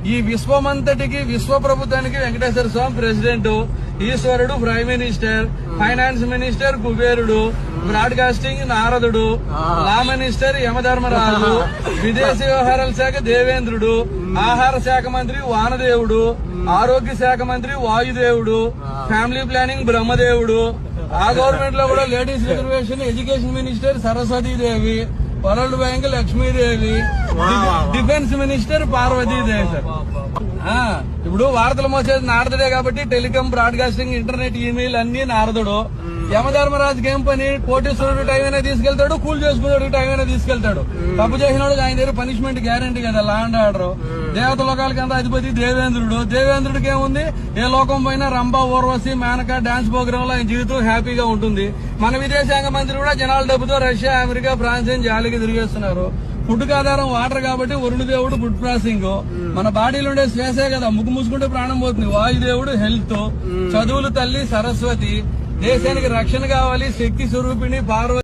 ఈ విశ్వమంతటికి విశ్వ ప్రభుత్వానికి వెంకటేశ్వర స్వామి ప్రెసిడెంట్, ఈశ్వరుడు ప్రైమ్ మినిస్టర్, ఫైనాన్స్ మినిస్టర్ కుబేరుడు, బ్రాడ్కాస్టింగ్ నారదుడు, లా మినిస్టర్ యమధర్మరాజు, విదేశీ వ్యవహారాల శాఖ దేవేంద్రుడు, ఆహార శాఖ మంత్రి వానదేవుడు, ఆరోగ్య శాఖ మంత్రి వాయుదేవుడు, ఫ్యామిలీ ప్లానింగ్ బ్రహ్మదేవుడు, ఆ గవర్నమెంట్ లో కూడా ladies reservation education minister Saraswatidevi, world bank Lakshmidevi, defence minister Parvatidevi. Sir ఇప్పుడు వార్తలు మోసేది నారదుడే కాబట్టి టెలికాం, బ్రాడ్కాస్టింగ్, ఇంటర్నెట్, ఈమెయిల్ అన్ని నారదుడు. యమధర్మరాజుకి ఏం పని? కోటేశ్వరుడు టైం అయినా తీసుకెళ్తాడు, కూల్ చేసుకున్నాడు టైం అయినా తీసుకెళ్తాడు. తప్పు చేసిన ఆయన దగ్గర పనిష్మెంట్ గ్యారంటీ కదా, లా అండ్ ఆర్డర్. దేవత లోకాలకంతా అధిపతి దేవేంద్రుడు. దేవేంద్రుడికి ఏముంది? ఏ లోకం పోయినా రంభ, ఊర్వశి, మేనక డాన్స్ ప్రోగ్రామ్ లో ఆయన జీవితం హ్యాపీగా ఉంటుంది. మన విదేశాంగ మంత్రి కూడా జనాల డబ్బుతో రష్యా, అమెరికా, ఫ్రాన్స్ జాలికి తిరిగేస్తున్నారు. ఫుడ్ ఆధారం వాటర్ కాబట్టి వరుణదేవుడు ఫుడ్ ప్రాసెసింగ్. మన బాడీలో ఉండే శ్వాసే కదా, ముక్కు మూసుకుంటే ప్రాణం పోతుంది. వాయుదేవుడు హెల్త్, చదువులు తల్లి సరస్వతి, దేశానికి రక్షణ కావాలి శక్తి స్వరూపిణి పార్వతి.